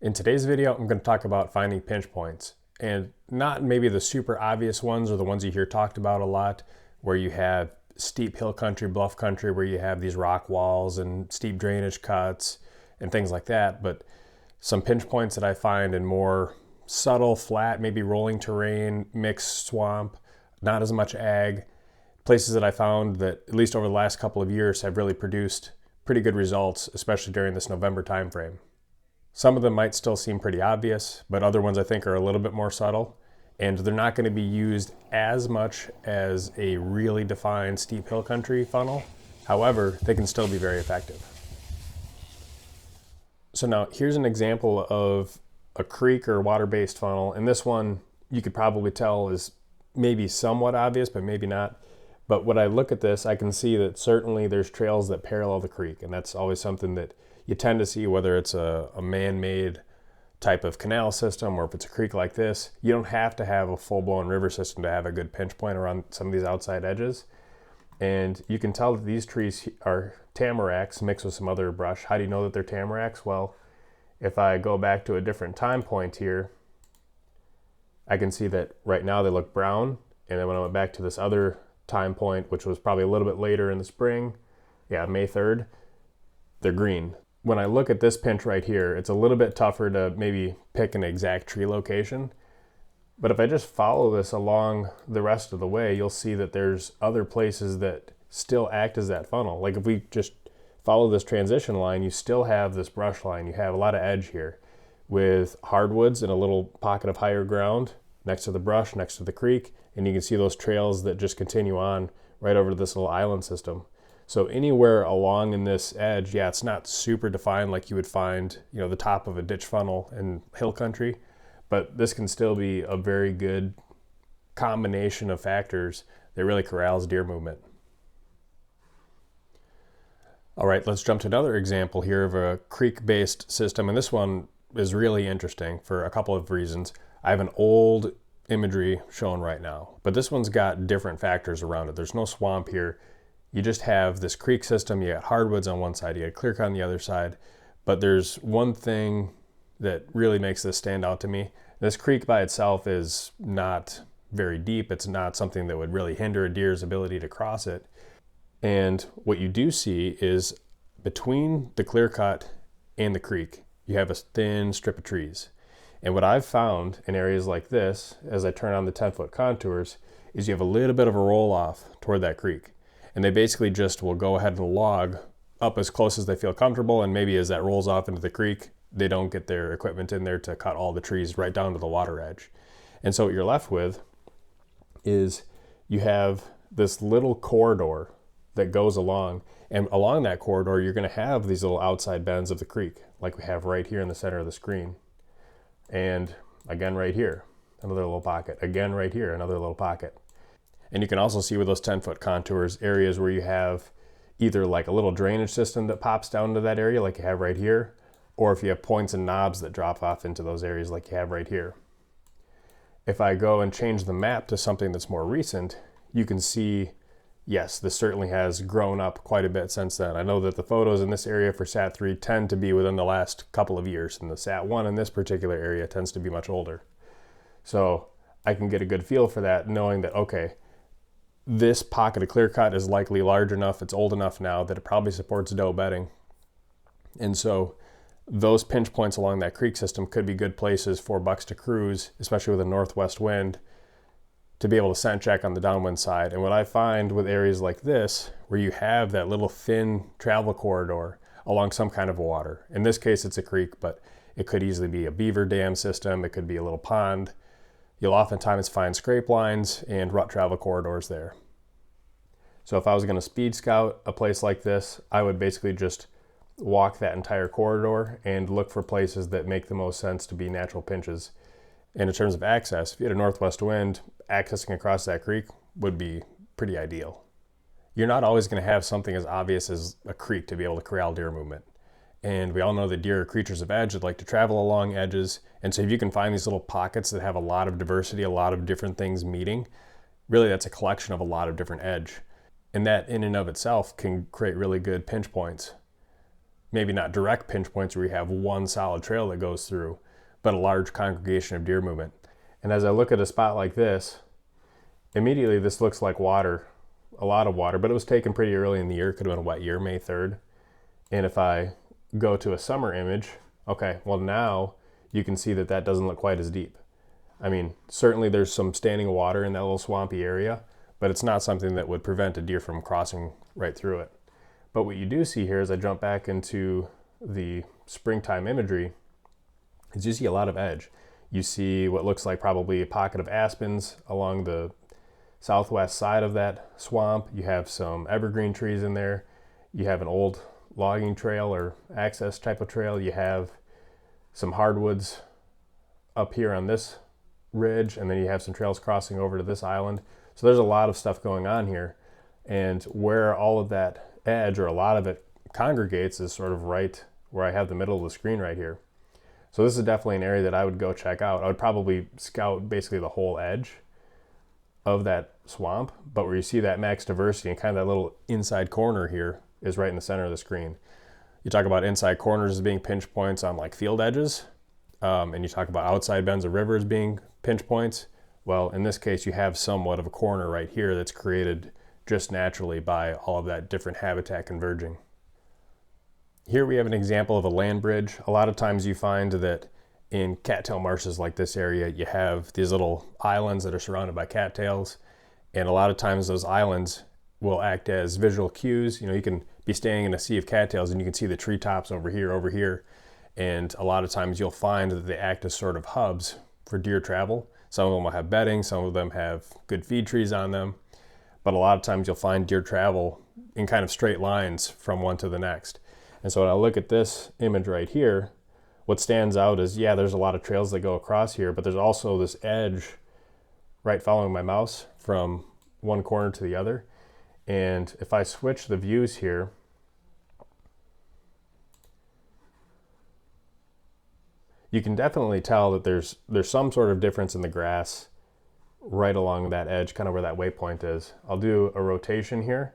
In today's video, I'm going to talk about finding pinch points, and not maybe the super obvious ones or the ones you hear talked about a lot, where you have steep hill country, bluff country, where you have these rock walls and steep drainage cuts and things like that, but some pinch points that I find in more subtle, flat, maybe rolling terrain, mixed swamp, not as much ag, places that I found that, at least over the last couple of years, have really produced pretty good results, especially during this November timeframe. Some of them might still seem pretty obvious, but other ones I think are a little bit more subtle, and they're not going to be used as much as a really defined steep hill country funnel. However, they can still be very effective. So now here's an example of a creek or water-based funnel, and this one you could probably tell is maybe somewhat obvious, but maybe not. But when I look at this, I can see that certainly there's trails that parallel the creek, and that's always something that you tend to see, whether it's a man-made type of canal system or if it's a creek like this. You don't have to have a full-blown river system to have a good pinch point around some of these outside edges. And you can tell that these trees are tamaracks mixed with some other brush. How do you know that they're tamaracks? Well, if I go back to a different time point here, I can see that right now they look brown. And then when I went back to this other time point, which was probably a little bit later in the spring, May 3rd, they're green. When I look at this pinch right here, it's a little bit tougher to maybe pick an exact tree location. But if I just follow this along the rest of the way, you'll see that there's other places that still act as that funnel. Like if we just follow this transition line, you still have this brush line. You have a lot of edge here with hardwoods and a little pocket of higher ground next to the brush, next to the creek. And you can see those trails that just continue on right over to this little island system. So anywhere along in this edge, it's not super defined like you would find, the top of a ditch funnel in hill country, but this can still be a very good combination of factors that really corrals deer movement. All right, let's jump to another example here of a creek-based system, and this one is really interesting for a couple of reasons. I have an old imagery shown right now, but this one's got different factors around it. There's no swamp here. You just have this creek system. You got hardwoods on one side, you got clear cut on the other side. But there's one thing that really makes this stand out to me. This creek by itself is not very deep. It's not something that would really hinder a deer's ability to cross it. And what you do see is between the clear cut and the creek, you have a thin strip of trees. And what I've found in areas like this, as I turn on the 10-foot contours, is you have a little bit of a roll off toward that creek. And they basically just will go ahead and log up as close as they feel comfortable, and maybe as that rolls off into the creek, they don't get their equipment in there to cut all the trees right down to the water edge. And so what you're left with is you have this little corridor that goes along, and along that corridor you're going to have these little outside bends of the creek, like we have right here in the center of the screen. And again right here, another little pocket. Again right here, another little pocket. And you can also see with those 10-foot contours areas where you have either like a little drainage system that pops down to that area like you have right here, or if you have points and knobs that drop off into those areas like you have right here. If I go and change the map to something that's more recent, you can see, yes, this certainly has grown up quite a bit since then. I know that the photos in this area for SAT3 tend to be within the last couple of years, and the SAT1 in this particular area tends to be much older. So I can get a good feel for that, knowing that, okay, this pocket of clear cut is likely large enough, it's old enough now that it probably supports doe bedding. And so those pinch points along that creek system could be good places for bucks to cruise, especially with a northwest wind, to be able to scent check on the downwind side. And what I find with areas like this, where you have that little thin travel corridor along some kind of water, in this case it's a creek, but it could easily be a beaver dam system, it could be a little pond, you'll oftentimes find scrape lines and rut travel corridors there. So if I was going to speed scout a place like this, I would basically just walk that entire corridor and look for places that make the most sense to be natural pinches. And in terms of access, if you had a northwest wind, accessing across that creek would be pretty ideal. You're not always going to have something as obvious as a creek to be able to corral deer movement. And we all know that deer are creatures of edge that like to travel along edges. And so if you can find these little pockets that have a lot of diversity, a lot of different things meeting, really that's a collection of a lot of different edge. And that in and of itself can create really good pinch points. maybe not direct pinch points where you have one solid trail that goes through, but a large congregation of deer movement. And as I look at a spot like this, immediately this looks like water, a lot of water, but it was taken pretty early in the year. Could have been a wet year, May 3rd. And if I go to a summer image, okay, well now you can see that that doesn't look quite as deep. I mean, certainly there's some standing water in that little swampy area, but it's not something that would prevent a deer from crossing right through it. But what you do see here as I jump back into the springtime imagery is you see a lot of edge. You see what looks like probably a pocket of aspens along the southwest side of that swamp. You have some evergreen trees in there. You have an old logging trail or access type of trail. You have some hardwoods up here on this ridge, and then you have some trails crossing over to this island. So there's a lot of stuff going on here. And where all of that edge, or a lot of it, congregates is sort of right where I have the middle of the screen right here. So this is definitely an area that I would go check out. I would probably scout basically the whole edge of that swamp, but where you see that max diversity and kind of that little inside corner here is right in the center of the screen. You talk about inside corners as being pinch points on like field edges, and you talk about outside bends of rivers being pinch points. Well, in this case, you have somewhat of a corner right here that's created just naturally by all of that different habitat converging. Here we have an example of a land bridge. A lot of times you find that in cattail marshes like this area, you have these little islands that are surrounded by cattails. And a lot of times those islands will act as visual cues. You know, you can be standing in a sea of cattails and you can see the treetops over here. And a lot of times you'll find that they act as sort of hubs for deer travel. Some of them will have bedding, some of them have good feed trees on them. But a lot of times you'll find deer travel in kind of straight lines from one to the next. And so when I look at this image right here, what stands out is, yeah, there's a lot of trails that go across here, but there's also this edge right following my mouse from one corner to the other. And if I switch the views here, you can definitely tell that there's some sort of difference in the grass right along that edge, kind of where that waypoint is. I'll do a rotation here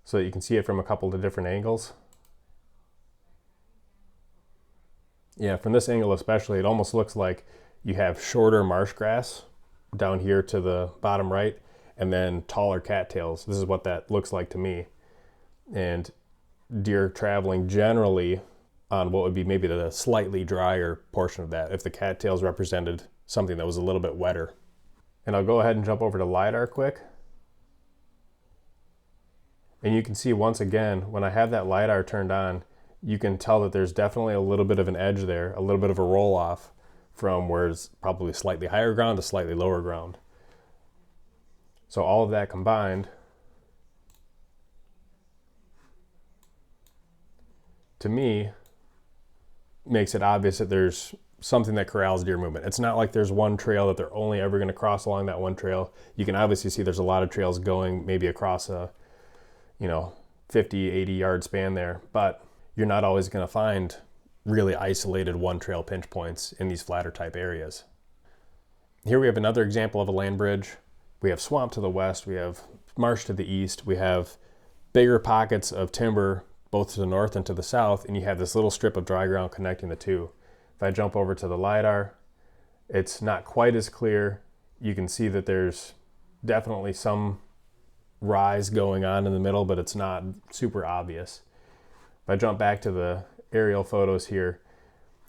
so that you can see it from a couple of different angles. Yeah, from this angle especially, it almost looks like you have shorter marsh grass down here to the bottom right, and then taller cattails. This is what that looks like to me. And deer traveling generally on what would be maybe the slightly drier portion of that, if the cattails represented something that was a little bit wetter. And I'll go ahead and jump over to LiDAR quick. And you can see once again, when I have that LiDAR turned on, you can tell that there's definitely a little bit of an edge there, a little bit of a roll off from where it's probably slightly higher ground to slightly lower ground. So all of that combined, to me, makes it obvious that there's something that corrals deer movement. It's not like there's one trail that they're only ever going to cross along that one trail. You can obviously see there's a lot of trails going maybe across a, 50, 80 yard span there, but you're not always going to find really isolated one trail pinch points in these flatter type areas. Here we have another example of a land bridge. We have swamp to the west, we have marsh to the east, we have bigger pockets of timber both to the north and to the south, and you have this little strip of dry ground connecting the two. If I jump over to the LiDAR, it's not quite as clear. You can see that there's definitely some rise going on in the middle, but it's not super obvious. If I jump back to the aerial photos here,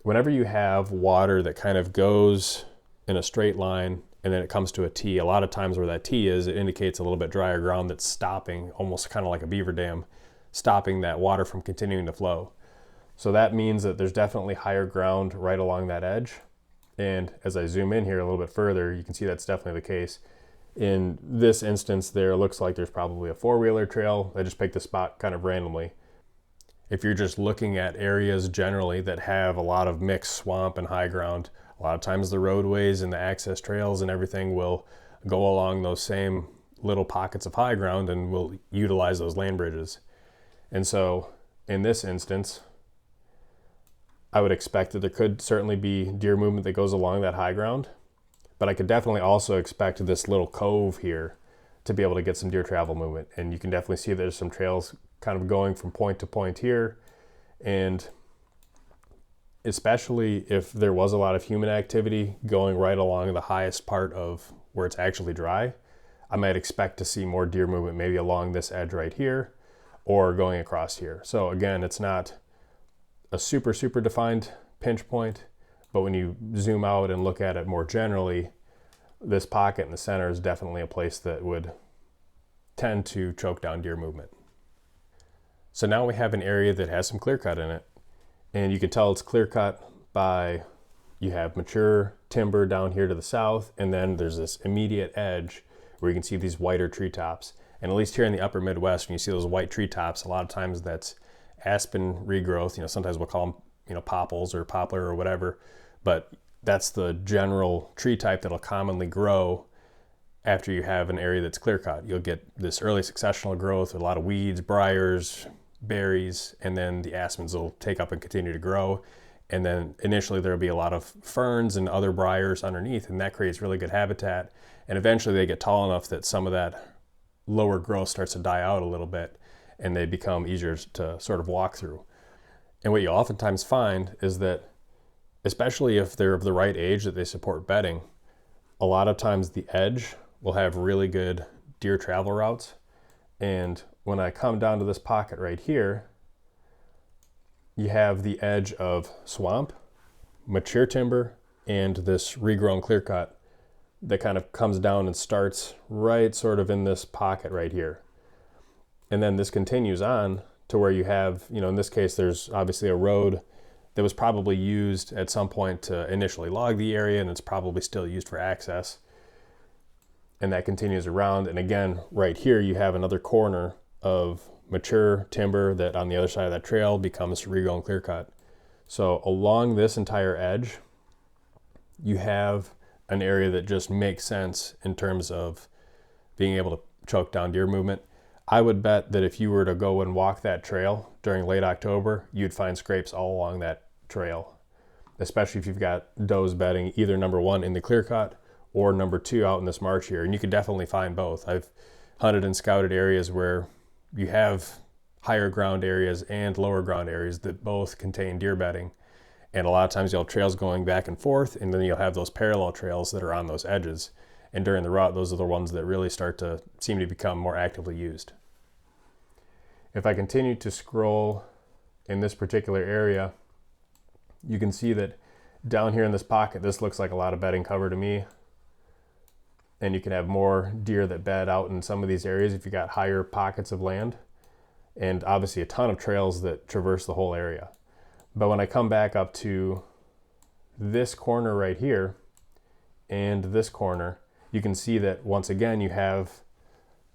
whenever you have water that kind of goes in a straight line and then it comes to a T, a lot of times where that T is, it indicates a little bit drier ground that's stopping, almost kind of like a beaver dam, stopping that water from continuing to flow. So that means that there's definitely higher ground right along that edge. And as I zoom in here a little bit further, you can see that's definitely the case. In this instance there, it looks like there's probably a four-wheeler trail. I just picked the spot kind of randomly. If you're just looking at areas generally that have a lot of mixed swamp and high ground, a lot of times the roadways and the access trails and everything will go along those same little pockets of high ground and will utilize those land bridges. And so in this instance, I would expect that there could certainly be deer movement that goes along that high ground, but I could definitely also expect this little cove here to be able to get some deer travel movement. And you can definitely see there's some trails kind of going from point to point here. And especially if there was a lot of human activity going right along the highest part of where it's actually dry, I might expect to see more deer movement maybe along this edge right here or going across here. So again, it's not a super defined pinch point, but when you zoom out and look at it more generally, this pocket in the center is definitely a place that would tend to choke down deer movement. So now we have an area that has some clear cut in it, and you can tell it's clear cut by, you have mature timber down here to the south, and then there's this immediate edge where you can see these whiter treetops. And at least here in the upper Midwest, when you see those white treetops, a lot of times that's aspen regrowth. Sometimes we'll call them, popples or poplar or whatever, but that's the general tree type that'll commonly grow after you have an area that's clear cut. You'll get this early successional growth with a lot of weeds, briars, berries, and then the aspens will take up and continue to grow. And then initially there'll be a lot of ferns and other briars underneath, and that creates really good habitat. And eventually they get tall enough that some of that lower growth starts to die out a little bit, and they become easier to sort of walk through. And what you oftentimes find is that, especially if they're of the right age that they support bedding, a lot of times the edge will have really good deer travel routes. And when I come down to this pocket right here, you have the edge of swamp, mature timber, and this regrown clear cut that kind of comes down and starts right sort of in this pocket right here. And then this continues on to where you have, in this case, there's obviously a road that was probably used at some point to initially log the area, and it's probably still used for access. And that continues around. And again, right here, you have another corner of mature timber that on the other side of that trail becomes regrown clear cut. So along this entire edge, you have an area that just makes sense in terms of being able to choke down deer movement. I would bet that if you were to go and walk that trail during late October, you'd find scrapes all along that trail, especially if you've got does bedding either number one in the clear cut or number two out in this marsh here. And you could definitely find both. I've hunted and scouted areas where you have higher ground areas and lower ground areas that both contain deer bedding. And a lot of times you'll have trails going back and forth, and then you'll have those parallel trails that are on those edges. And during the rut, those are the ones that really start to seem to become more actively used. If I continue to scroll in this particular area, you can see that down here in this pocket, this looks like a lot of bedding cover to me. And you can have more deer that bed out in some of these areas if you got higher pockets of land. And obviously a ton of trails that traverse the whole area. But when I come back up to this corner right here and this corner, you can see that once again you have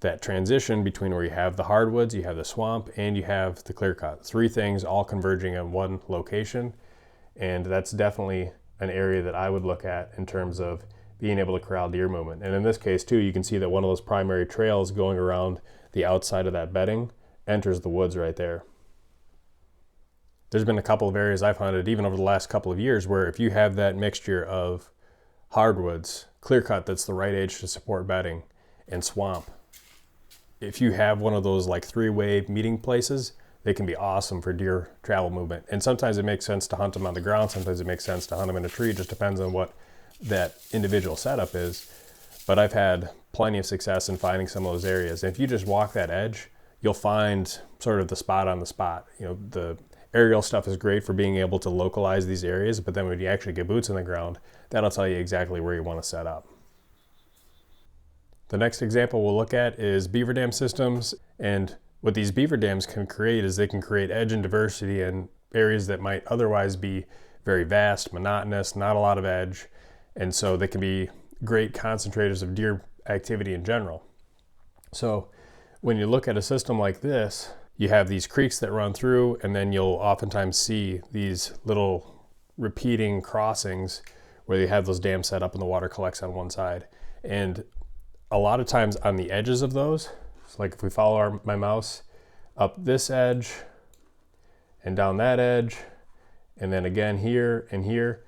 that transition between where you have the hardwoods, you have the swamp, and you have the clear cut. Three things all converging in one location. And that's definitely an area that I would look at in terms of being able to corral deer movement. And in this case too, you can see that one of those primary trails going around the outside of that bedding enters the woods right there. There's been a couple of areas I've hunted even over the last couple of years where if you have that mixture of hardwoods, clear cut that's the right age to support bedding, and swamp, if you have one of those like three-way meeting places, they can be awesome for deer travel movement. And sometimes it makes sense to hunt them on the ground. Sometimes it makes sense to hunt them in a tree. It just depends on what that individual setup is. But I've had plenty of success in finding some of those areas. And if you just walk that edge, you'll find sort of the spot on the spot. The aerial stuff is great for being able to localize these areas, but then when you actually get boots in the ground, that'll tell you exactly where you want to set up. The next example we'll look at is beaver dam systems. And what these beaver dams can create is they can create edge and diversity in areas that might otherwise be very vast, monotonous, not a lot of edge. And so they can be great concentrators of deer activity in general. So when you look at a system like this, you have these creeks that run through, and then you'll oftentimes see these little repeating crossings where you have those dams set up and the water collects on one side. And a lot of times on the edges of those, so like if we follow my mouse up this edge and down that edge, and then again here and here,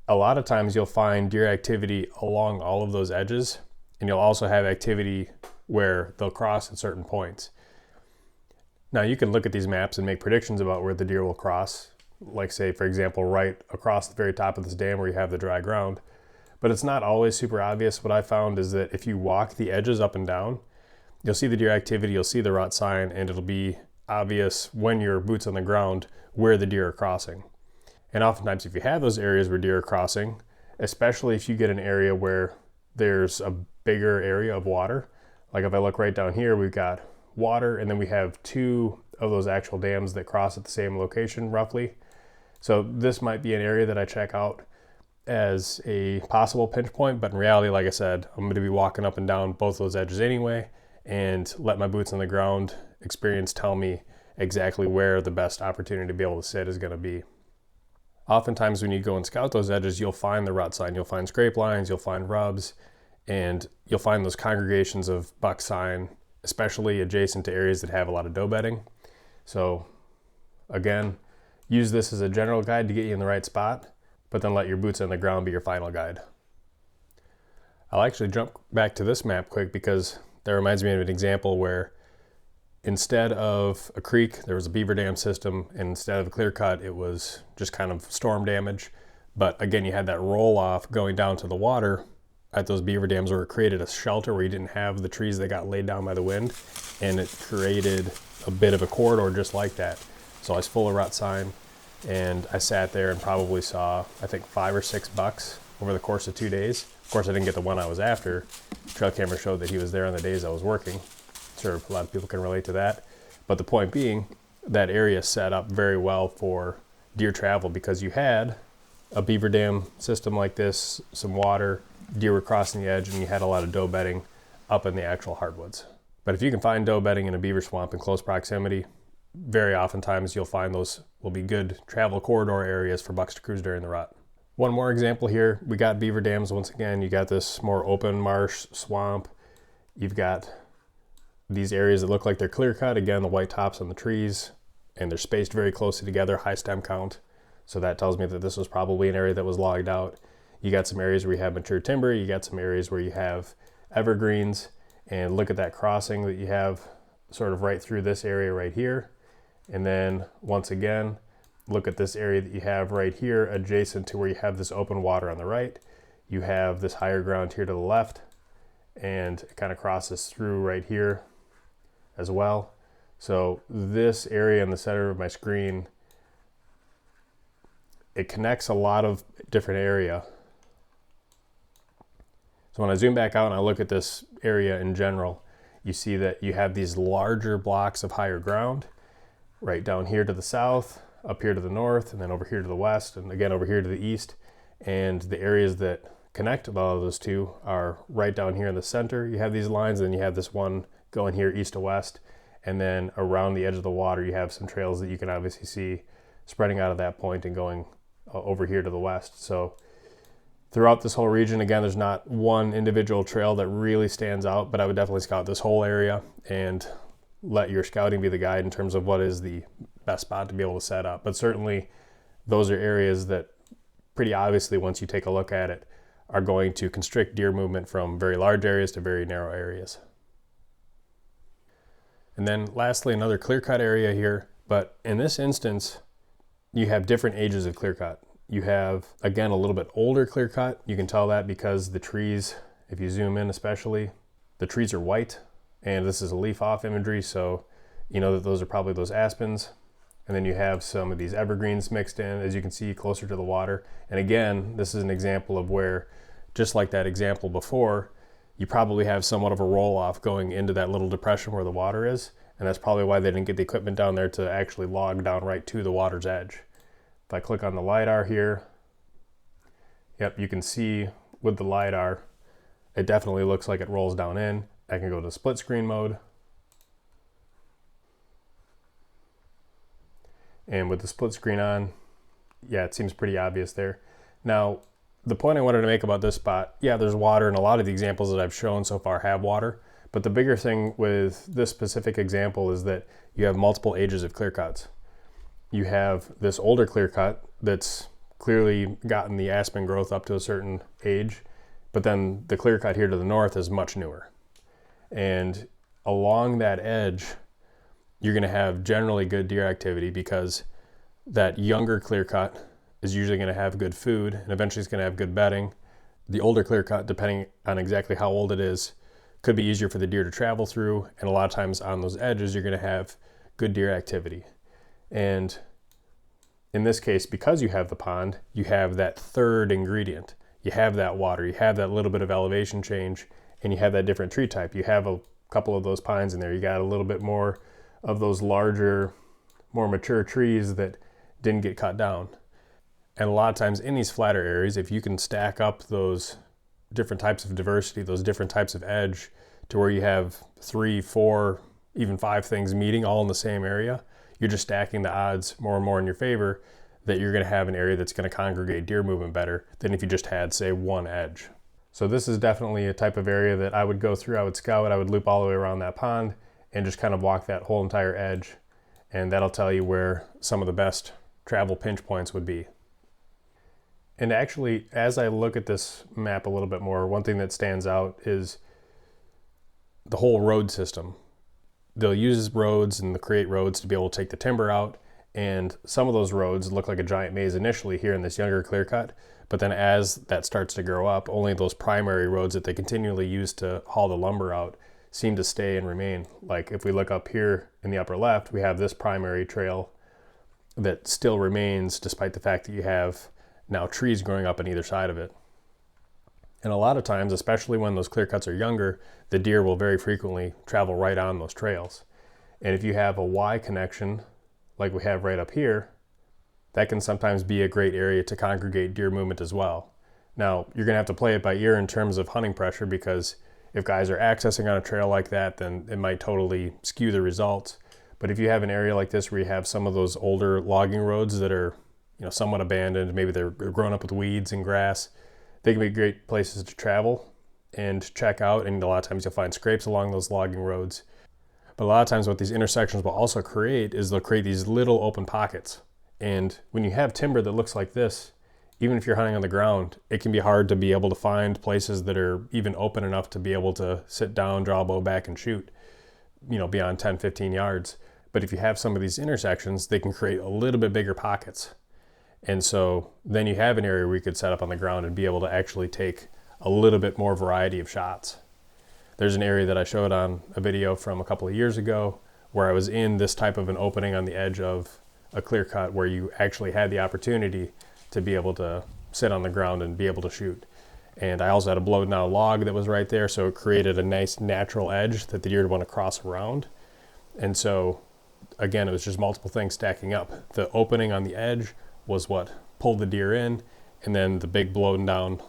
a lot of times you'll find deer activity along all of those edges, and you'll also have activity where they'll cross at certain points. Now you can look at these maps and make predictions about where the deer will cross, like say, for example, right across the very top of this dam where you have the dry ground. But it's not always super obvious. What I found is that if you walk the edges up and down, you'll see the deer activity, you'll see the rut sign, and it'll be obvious when your boots on the ground where the deer are crossing. And oftentimes if you have those areas where deer are crossing, especially if you get an area where there's a bigger area of water, like if I look right down here, we've got water, and then we have 2 of those actual dams that cross at the same location roughly. So this might be an area that I check out as a possible pinch point, but in reality, like I said, I'm going to be walking up and down both those edges anyway, and let my boots on the ground experience tell me exactly where the best opportunity to be able to sit is going to be. Oftentimes when you go and scout those edges, you'll find the rut sign, you'll find scrape lines, you'll find rubs, and you'll find those congregations of buck sign, especially adjacent to areas that have a lot of doe bedding. So again, use this as a general guide to get you in the right spot, but then let your boots on the ground be your final guide. I'll actually jump back to this map quick because that reminds me of an example where instead of a creek, there was a beaver dam system, and instead of a clear cut, it was just kind of storm damage. But again, you had that roll off going down to the water at those beaver dams where it created a shelter where you didn't have the trees that got laid down by the wind, and it created a bit of a corridor just like that. So I was full of rut sign, and I sat there and probably saw, I think, 5 or 6 bucks over the course of 2 days. Of course, I didn't get the one I was after. Trail camera showed that he was there on the days I was working. Sure, a lot of people can relate to that. But the point being, that area set up very well for deer travel because you had a beaver dam system like this, some water, deer were crossing the edge, and you had a lot of doe bedding up in the actual hardwoods. But if you can find doe bedding in a beaver swamp in close proximity, very oftentimes you'll find those will be good travel corridor areas for bucks to cruise during the rut. One more example here, we got beaver dams once again. You got this more open marsh swamp. You've got these areas that look like they're clear cut, again, the white tops on the trees, and they're spaced very closely together, high stem count. So that tells me that this was probably an area that was logged out. You got some areas where you have mature timber, you got some areas where you have evergreens, and look at that crossing that you have sort of right through this area right here. And then once again, look at this area that you have right here adjacent to where you have this open water on the right. You have this higher ground here to the left, and it kind of crosses through right here as well. So this area in the center of my screen, it connects a lot of different area. So when I zoom back out and I look at this area in general, you see that you have these larger blocks of higher ground right down here to the south, up here to the north, and then over here to the west, and again over here to the east. And the areas that connect all of those two are right down here in the center. You have these lines, and then you have this one going here east to west, and then around the edge of the water you have some trails that you can obviously see spreading out of that point and going over here to the west. So throughout this whole region, again, there's not one individual trail that really stands out, but I would definitely scout this whole area and let your scouting be the guide in terms of what is the best spot to be able to set up. But certainly those are areas that pretty obviously, once you take a look at it, are going to constrict deer movement from very large areas to very narrow areas. And then lastly, another clear-cut area here, but in this instance, you have different ages of clear-cut. You have, again, a little bit older clear-cut. You can tell that because the trees, if you zoom in especially, the trees are white, and this is a leaf-off imagery, so you know that those are probably those aspens. And then you have some of these evergreens mixed in, as you can see, closer to the water. And again, this is an example of where, just like that example before, you probably have somewhat of a roll-off going into that little depression where the water is, and that's probably why they didn't get the equipment down there to actually log down right to the water's edge. If I click on the LiDAR here, yep, you can see with the LiDAR, it definitely looks like it rolls down in. I can go to split screen mode. And with the split screen on, yeah, it seems pretty obvious there. Now, the point I wanted to make about this spot, yeah, there's water, and a lot of the examples that I've shown so far have water. But the bigger thing with this specific example is that you have multiple ages of clear cuts. You have this older clear cut that's clearly gotten the aspen growth up to a certain age, but then the clear cut here to the north is much newer. And along that edge, you're going to have generally good deer activity because that younger clear cut is usually going to have good food and eventually it's going to have good bedding. The older clear cut, depending on exactly how old it is, could be easier for the deer to travel through. And a lot of times on those edges, you're going to have good deer activity. And in this case, because you have the pond, you have that third ingredient. You have that water, you have that little bit of elevation change, and you have that different tree type. You have a couple of those pines in there. You got a little bit more of those larger, more mature trees that didn't get cut down. And a lot of times in these flatter areas, if you can stack up those different types of diversity, those different types of edge to where you have 3, 4, even 5 things meeting all in the same area, you're just stacking the odds more and more in your favor that you're going to have an area that's going to congregate deer movement better than if you just had, say, one edge. So this is definitely a type of area that I would go through, I would scout, I would loop all the way around that pond and just kind of walk that whole entire edge. And that'll tell you where some of the best travel pinch points would be. And actually, as I look at this map a little bit more, one thing that stands out is the whole road system. They'll use roads and they'll create roads to be able to take the timber out. And some of those roads look like a giant maze initially here in this younger clear cut. But then as that starts to grow up, only those primary roads that they continually use to haul the lumber out seem to stay and remain. Like if we look up here in the upper left, we have this primary trail that still remains despite the fact that you have now trees growing up on either side of it. And a lot of times, especially when those clear cuts are younger, the deer will very frequently travel right on those trails. And if you have a Y connection, like we have right up here, that can sometimes be a great area to congregate deer movement as well. Now, you're gonna have to play it by ear in terms of hunting pressure, because if guys are accessing on a trail like that, then it might totally skew the results. But if you have an area like this where you have some of those older logging roads that are, somewhat abandoned, maybe they're grown up with weeds and grass, they can be great places to travel and check out. And a lot of times you'll find scrapes along those logging roads. But a lot of times what these intersections will also create is they'll create these little open pockets. And when you have timber that looks like this, even if you're hunting on the ground, it can be hard to be able to find places that are even open enough to be able to sit down, draw a bow back and shoot, beyond 10, 15 yards. But if you have some of these intersections, they can create a little bit bigger pockets. And so then you have an area where you could set up on the ground and be able to actually take a little bit more variety of shots. There's an area that I showed on a video from a couple of years ago where I was in this type of an opening on the edge of a clear cut where you actually had the opportunity to be able to sit on the ground and be able to shoot. And I also had a blowed down log that was right there, so it created a nice natural edge that the deer would want to cross around. And so again, it was just multiple things stacking up. The opening on the edge was what pulled the deer in, and then the big blown down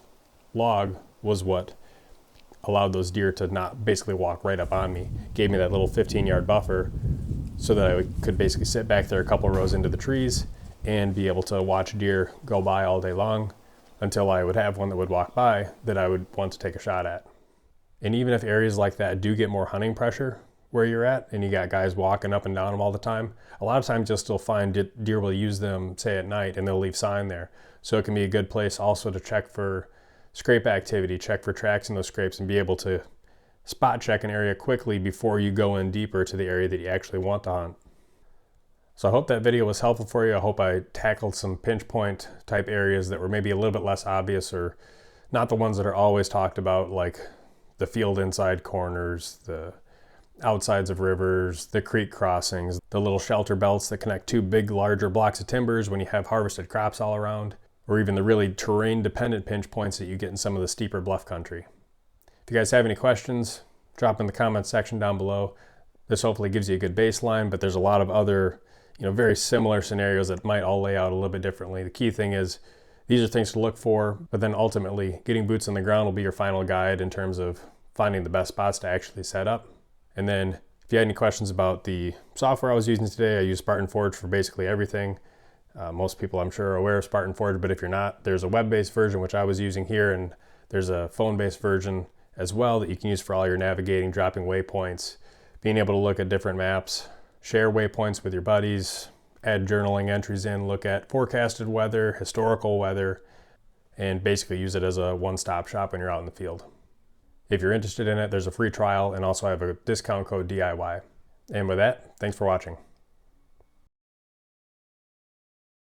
log was what allowed those deer to not basically walk right up on me, gave me that little 15-yard buffer so that I could basically sit back there a couple rows into the trees and be able to watch deer go by all day long until I would have one that would walk by that I would want to take a shot at. And even if areas like that do get more hunting pressure where you're at and you got guys walking up and down them all the time, a lot of times you'll still find deer will use them, say at night, and they'll leave sign there. So it can be a good place also to check for scrape activity, check for tracks in those scrapes, and be able to spot check an area quickly before you go in deeper to the area that you actually want to hunt. So I hope that video was helpful for you. I hope I tackled some pinch point type areas that were maybe a little bit less obvious, or not the ones that are always talked about, like the field inside corners, the outsides of rivers, the creek crossings, the little shelter belts that connect two big, larger blocks of timbers when you have harvested crops all around, or even the really terrain-dependent pinch points that you get in some of the steeper bluff country. If you guys have any questions, drop in the comments section down below. This hopefully gives you a good baseline, but there's a lot of other, very similar scenarios that might all lay out a little bit differently. The key thing is these are things to look for, but then ultimately getting boots on the ground will be your final guide in terms of finding the best spots to actually set up. And then if you had any questions about the software I was using today, I use Spartan Forge for basically everything. Most people I'm sure are aware of Spartan Forge, but if you're not, there's a web-based version which I was using here, and there's a phone-based version as well that you can use for all your navigating, dropping waypoints, being able to look at different maps, share waypoints with your buddies, add journaling entries in, look at forecasted weather, historical weather, and basically use it as a one-stop shop when you're out in the field. If you're interested in it, there's a free trial, and also I have a discount code DIY. And with that, thanks for watching.